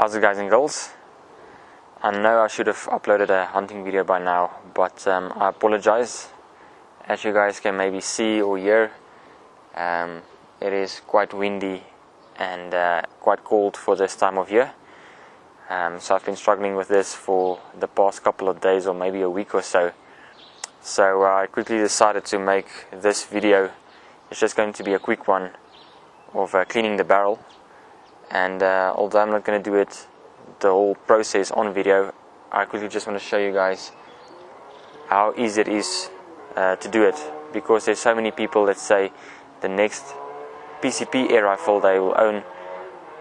How's it, guys and girls? I know I should have uploaded a hunting video by now, but I apologize. As you guys can maybe see or hear, it is quite windy and quite cold for this time of year. So I've been struggling with this for the past couple of days or maybe a week or so. So I quickly decided to make this video. It's just going to be a quick one of cleaning the barrel. And although I'm not going to do it the whole process on video, I quickly just want to show you guys how easy it is to do it, because there's so many people that say the next PCP air rifle they will own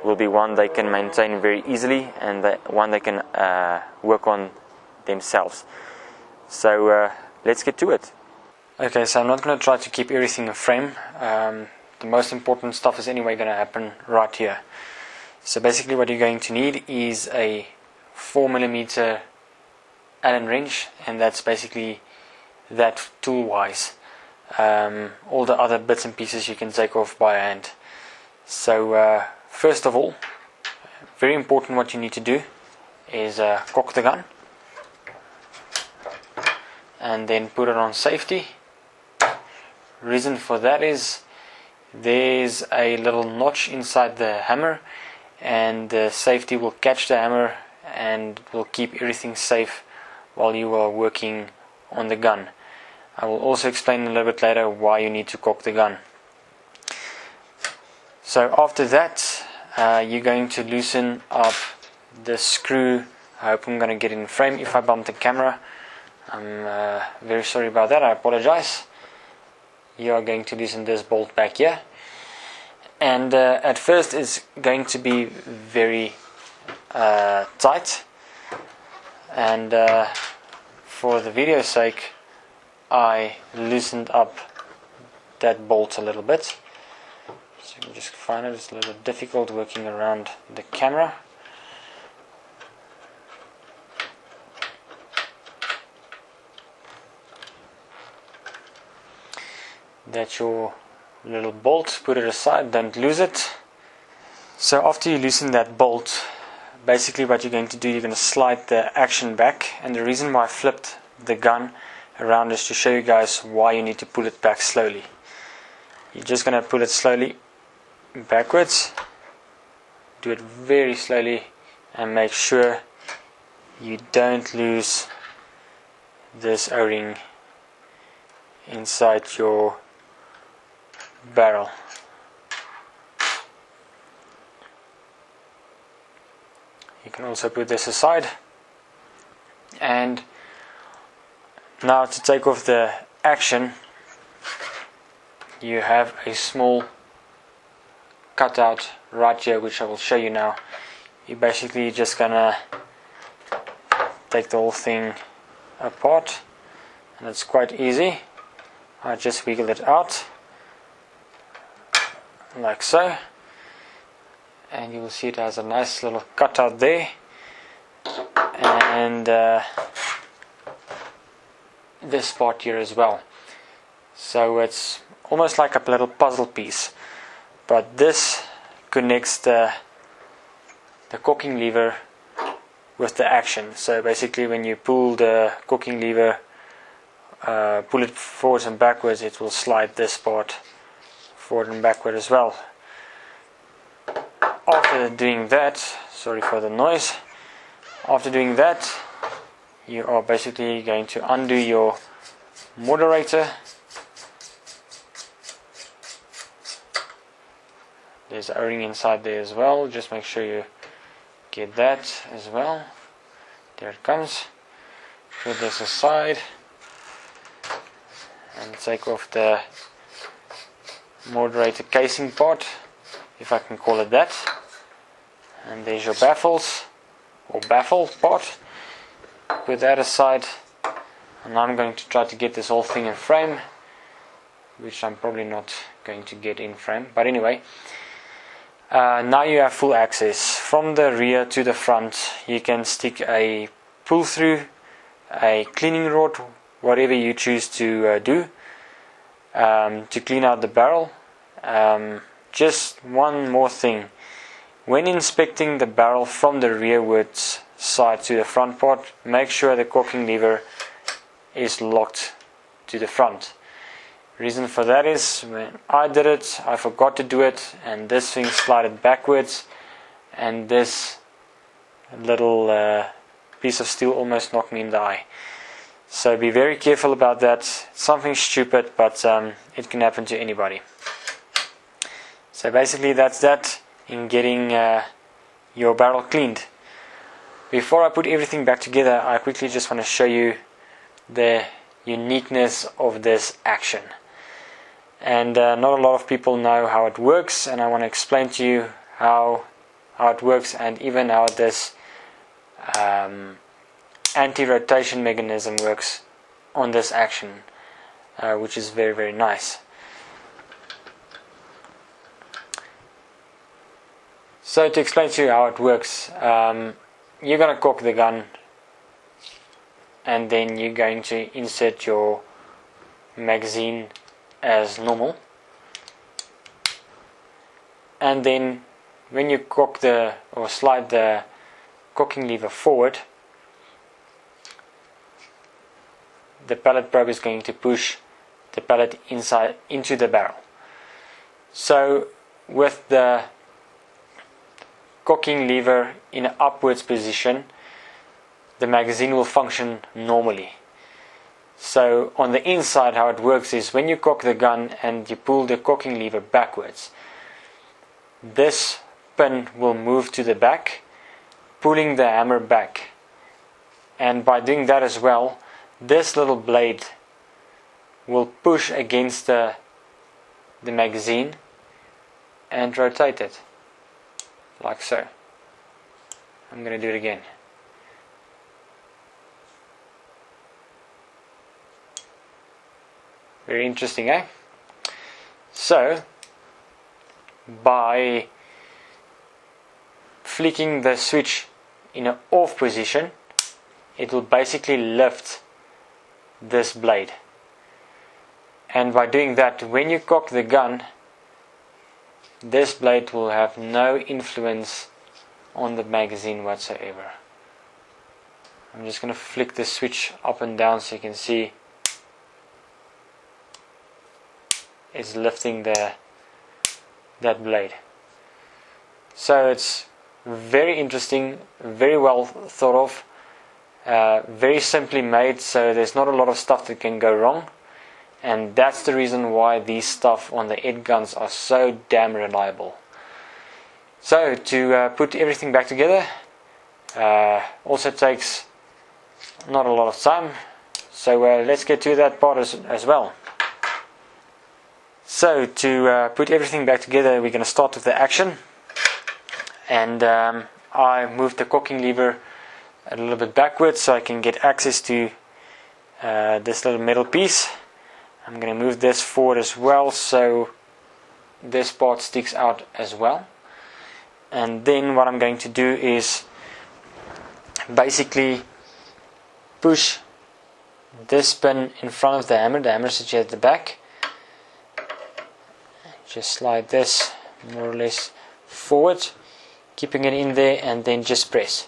will be one they can maintain very easily and one they can work on themselves. So let's get to it. Okay, so I'm not going to try to keep everything in frame. The most important stuff is anyway going to happen right here. So basically what you're going to need is a 4mm Allen wrench, and that's basically that tool wise. All the other bits and pieces you can take off by hand. So first of all, very important, what you need to do is cock the gun and then put it on safety. Reason for that is there's a little notch inside the hammer, and the safety will catch the hammer and will keep everything safe while you are working on the gun. I will also explain a little bit later why you need to cock the gun. So after that, you're going to loosen up the screw. I hope I'm going to get in frame. If I bump the camera, I'm very sorry about that. I apologize. You are going to loosen this bolt back here. And at first it's going to be very tight, and for the video's sake I loosened up that bolt a little bit. So you can just find it, it's a little difficult working around the camera. That's your little bolt, put it aside, don't lose it. So after you loosen that bolt, basically what you're going to do, you're going to slide the action back. And the reason why I flipped the gun around is to show you guys why you need to pull it back slowly. You're just going to pull it slowly backwards, do it very slowly, and make sure you don't lose this O-ring inside your barrel. You can also put this aside, and now to take off the action, you have a small cutout right here, which I will show you now. You're basically just gonna take the whole thing apart, and it's quite easy. I just wiggle it out like so, and you will see it has a nice little cutout there, and this part here as well. So it's almost like a little puzzle piece, but this connects the cocking lever with the action. So basically when you pull the cocking lever, pull it forwards and backwards, it will slide this part forward and backward as well. After doing that, sorry for the noise, after doing that, you are basically going to undo your moderator. There's an O-ring inside there as well, just make sure you get that as well. There it comes. Put this aside and take off the moderator casing part, if I can call it that. And there's your baffles, or baffle part. Put that aside, and I'm going to try to get this whole thing in frame, which I'm probably not going to get in frame, but anyway. Now you have full access from the rear to the front. You can stick a pull through, a cleaning rod, whatever you choose to do to clean out the barrel. Just one more thing, when inspecting the barrel from the rearward side to the front part, make sure the cocking lever is locked to the front. Reason for that is when I did it, I forgot to do it, and this thing slided backwards, and this little piece of steel almost knocked me in the eye. So be very careful about that. Something stupid, but it can happen to anybody. So basically that's that in getting your barrel cleaned. Before I put everything back together, I quickly just want to show you the uniqueness of this action. And not a lot of people know how it works, and I want to explain to you how it works, and even how this anti-rotation mechanism works on this action, which is very, very nice. So to explain to you how it works, you're going to cock the gun, and then you're going to insert your magazine as normal, and then when you cock or slide the cocking lever forward, the pellet probe is going to push the pellet inside into the barrel. So with the cocking lever in an upwards position, the magazine will function normally. So on the inside, how it works is when you cock the gun and you pull the cocking lever backwards, this pin will move to the back, pulling the hammer back. And by doing that as well, this little blade will push against the magazine and rotate it, like so. I'm going to do it again. Very interesting, eh? So, by flicking the switch in an off position, it will basically lift this blade. And by doing that, when you cock the gun, this blade will have no influence on the magazine whatsoever. I'm just going to flick the switch up and down so you can see it's lifting that blade. So it's very interesting, very well thought of, very simply made, so there's not a lot of stuff that can go wrong, and that's the reason why these stuff on the Ed guns are so damn reliable. So to put everything back together also takes not a lot of time, so let's get to that part as well. So to put everything back together, we're going to start with the action, and I moved the cocking lever a little bit backwards so I can get access to this little metal piece. I'm going to move this forward as well so this part sticks out as well. And then what I'm going to do is basically push this pin in front of the hammer situated at the back. Just slide this more or less forward, keeping it in there, and then just press.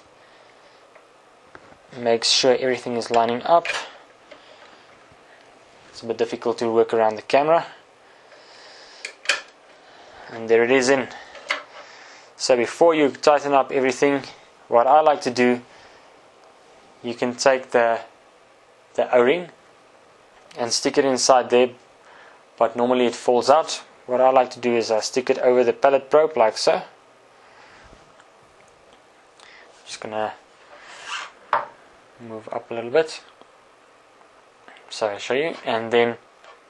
Make sure everything is lining up. It's a bit difficult to work around the camera. And there it is in. So before you tighten up everything, what I like to do, you can take the O-ring and stick it inside there, but normally it falls out. What I like to do is I stick it over the pellet probe like so. Just gonna move up a little bit so I'll show you, and then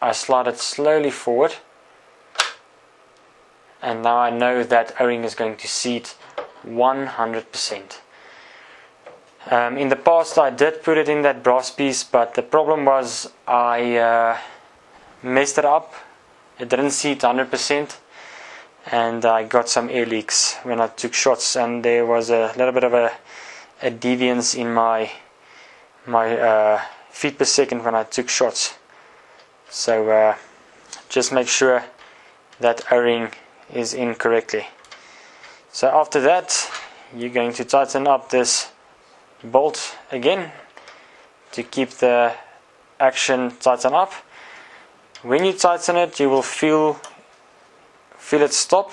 I slide it slowly forward, and now I know that O-ring is going to seat 100%. In the past I did put it in that brass piece, but the problem was I messed it up. It didn't seat 100%, and I got some air leaks when I took shots, and there was a little bit of a deviance in my feet per second when I took shots. So just make sure that O-ring is in correctly. So after that, you're going to tighten up this bolt again to keep the action tighten up. When you tighten it, you will feel it stop,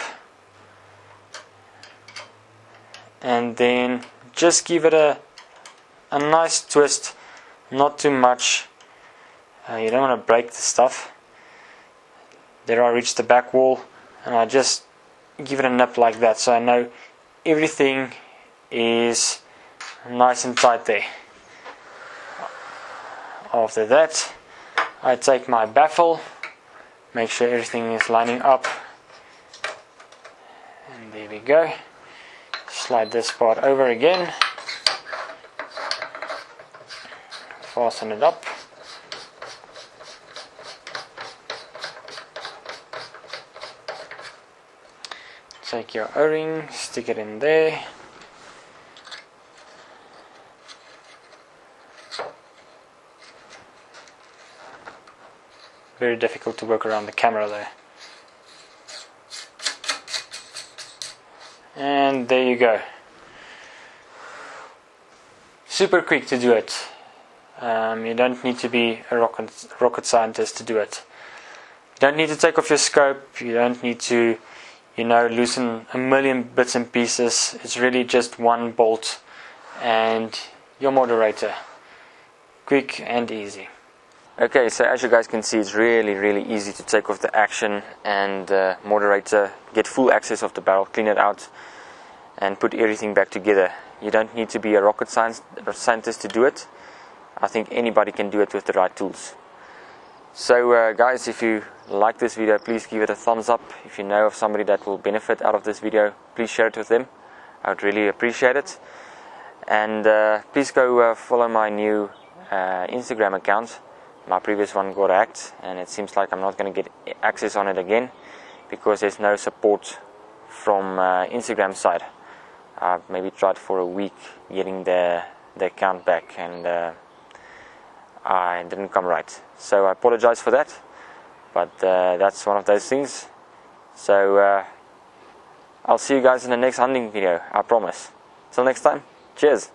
and then just give it a nice twist, not too much. You don't want to break the stuff. There I reach the back wall, and I just give it a nip like that, so I know everything is nice and tight there. After that, I take my baffle, make sure everything is lining up, and there we go. Slide this part over again, fasten it up. Take your O-ring, stick it in there. Very difficult to work around the camera there. And there you go. Super quick to do it. You don't need to be a rocket scientist to do it. You don't need to take off your scope. You don't need to, loosen a million bits and pieces. It's really just one bolt and your moderator. Quick and easy. Okay, so as you guys can see, it's really easy to take off the action and moderator, get full access of the barrel, clean it out, and put everything back together. You don't need to be a rocket scientist to do it. I think anybody can do it with the right tools. So guys, if you like this video, please give it a thumbs up. If you know of somebody that will benefit out of this video, please share it with them. I would really appreciate it. And please go follow my new Instagram account. My previous one got hacked, and it seems like I'm not going to get access on it again because there's no support from Instagram side. I've maybe tried for a week getting the account back, and I didn't come right. So I apologize for that, but that's one of those things. So I'll see you guys in the next hunting video, I promise. Till next time, cheers.